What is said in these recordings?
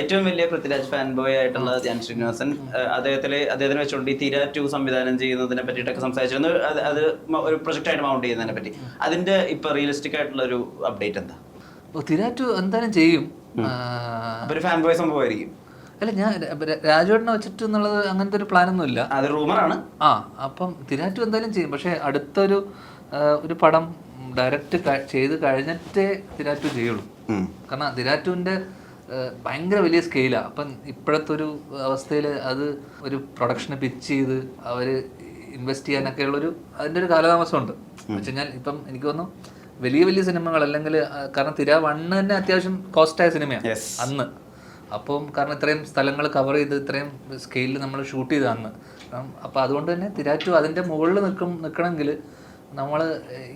ഏറ്റവും വലിയ Prithviraj fan boy ആയിട്ടുള്ള ധ്യാൻ ശ്രീനിവാസൻ അദ്ദേഹത്തിന് വെച്ചുകൊണ്ട് ഈ തിര 2 സംവിധാനം ചെയ്യുന്നതിനെ പറ്റിയിട്ടൊക്കെ സംസാരിച്ചിരുന്നു. അത് ഒരു പ്രൊജക്റ്റ് ആയിട്ട് മൗണ്ട് ചെയ്യുന്നതിനെ പറ്റി. അതിന്റെ ഇപ്പൊ റിയലിസ്റ്റിക് ആയിട്ടുള്ള ഒരു അപ്ഡേറ്റ് എന്താ? തിര 2 എന്തായാലും ചെയ്യും. ഒരു ഫാൻ ബോയ് സംഭവമായിരിക്കും. അല്ല, ഞാൻ രാജുവേട്ടനെ വെച്ചിട്ട് എന്നുള്ളത് അങ്ങനത്തെ ഒരു പ്ലാനൊന്നും ഇല്ല. അത് റൂമറാണ്. അപ്പം തിര 2 എന്തായാലും ചെയ്യും. പക്ഷെ അടുത്തൊരു പടം ഡയറക്റ്റ് ചെയ്ത് കഴിഞ്ഞിട്ടേ തിര 2 ചെയ്യുള്ളൂ. കാരണം തിര 2ന്റെ ഭയങ്കര വലിയ സ്കെയിലാണ്. അപ്പം ഇപ്പോഴത്തെ ഒരു അവസ്ഥയിൽ അത് ഒരു പ്രൊഡക്ഷന് പിച്ച് ചെയ്ത് അവർ ഇൻവെസ്റ്റ് ചെയ്യാനൊക്കെ ഉള്ളൊരു അതിൻ്റെ ഒരു കാലതാമസമുണ്ട്. എന്ന് വെച്ച് കഴിഞ്ഞാൽ ഇപ്പം എനിക്ക് തോന്നുന്നു വലിയ വലിയ സിനിമകൾ അല്ലെങ്കിൽ കാരണം തിര 1 തന്നെ അത്യാവശ്യം കോസ്റ്റായ സിനിമയാണ് അന്ന്. അപ്പം കാരണം ഇത്രയും സ്ഥലങ്ങൾ കവർ ചെയ്ത് ഇത്രയും സ്കെയിലിൽ നമ്മൾ ഷൂട്ട് ചെയ്ത് അന്ന്. അപ്പോൾ അതുകൊണ്ട് തന്നെ തിര 2 അതിൻ്റെ മുകളിൽ നിൽക്കണമെങ്കിൽ നമ്മൾ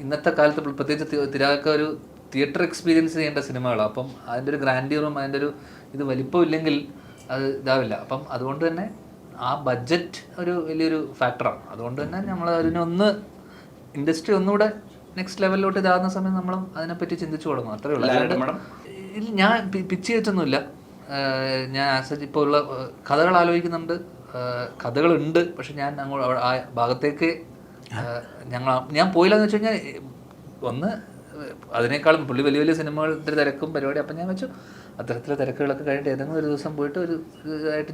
ഇന്നത്തെ കാലത്ത് പ്രത്യേകിച്ച് തിരക്ക് ഒരു തിയേറ്റർ എക്സ്പീരിയൻസ് ചെയ്യേണ്ട സിനിമകളാണ്. അപ്പം അതിൻ്റെ ഒരു ഗ്രാൻഡിയറും അതിൻ്റെ ഒരു ഇത് വലിപ്പമില്ലെങ്കിൽ അത് ഇതാവില്ല. അപ്പം അതുകൊണ്ട് തന്നെ ആ ബഡ്ജറ്റ് ഒരു വലിയൊരു ഫാക്ടറാണ്. അതുകൊണ്ട് തന്നെ നമ്മൾ അതിനൊന്ന് ഇൻഡസ്ട്രി ഒന്നുകൂടെ നെക്സ്റ്റ് ലെവലിലോട്ട് ഇതാകുന്ന സമയം നമ്മളും അതിനെപ്പറ്റി ചിന്തിച്ചു തുടങ്ങും. അത്രേ ഉള്ളൂ. ഞാൻ പിച്ച് ചെയ്തിട്ടൊന്നുമില്ല. ഞാൻ ഇപ്പോൾ ഉള്ള കഥകൾ ആലോചിക്കുന്നുണ്ട്, കഥകളുണ്ട്. പക്ഷെ ഞാൻ അങ്ങോട്ട് ആ ഭാഗത്തേക്ക് ഞാൻ പോയില്ലെന്ന് വെച്ച് കഴിഞ്ഞാൽ ഒന്ന് അതിനേക്കാളും പുള്ളി വലിയ വലിയ സിനിമകളുടെ തിരക്കും പരിപാടി. അപ്പം ഞാൻ വെച്ചു അത്തരത്തിലുള്ള തിരക്കുകളൊക്കെ കഴിഞ്ഞിട്ട് ഏതെങ്കിലും ഒരു ദിവസം പോയിട്ട് ഒരു ഇതായിട്ട്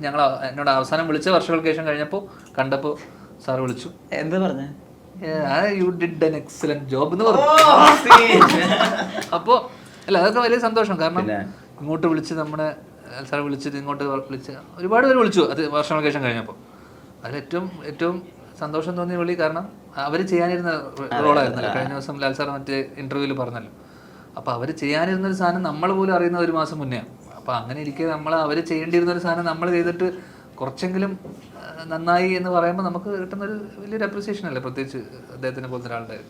എന്നോട് അവസാനം വിളിച്ച വർഷങ്ങൾക്ക് ശേഷം കണ്ടപ്പോൾ സാറ് വിളിച്ചു. എന്താ പറഞ്ഞ? You did an excellent job എന്ന് പറഞ്ഞു. അപ്പോൾ അല്ല, അതൊക്കെ വലിയ സന്തോഷം. കാരണം ഇങ്ങോട്ട് വിളിച്ച് നമ്മുടെ സാർ വിളിച്ചത് ഇങ്ങോട്ട് വിളിച്ച് ഒരുപാട് പേര് വിളിച്ചു അത് വർഷങ്ങൾക്ക് ശേഷം കഴിഞ്ഞപ്പോൾ. അതിലേറ്റവും സന്തോഷം തോന്നിയ വിളി കാരണം അവർ ചെയ്യാനിരുന്ന റോളായിരുന്നല്ലോ. കഴിഞ്ഞ ദിവസം ലാൽ സാർ മറ്റേ ഇൻ്റർവ്യൂവിൽ പറഞ്ഞല്ലോ. അപ്പോൾ അവർ ചെയ്യാനിരുന്നൊരു സാധനം നമ്മൾ പോലും അറിയുന്നത് ഒരു മാസം മുന്നേ. അപ്പോൾ അങ്ങനെ ഇരിക്കെ അവർ ചെയ്യേണ്ടിയിരുന്നൊരു സാധനം നമ്മൾ ചെയ്തിട്ട് കുറച്ചെങ്കിലും നന്നായി എന്ന് പറയുമ്പോൾ നമുക്ക് കിട്ടുന്നൊരു വലിയൊരു അപ്രിസിയേഷൻ അല്ലേ, പ്രത്യേകിച്ച് അദ്ദേഹത്തിനെ പോലത്തെ ഒരാളുടെ.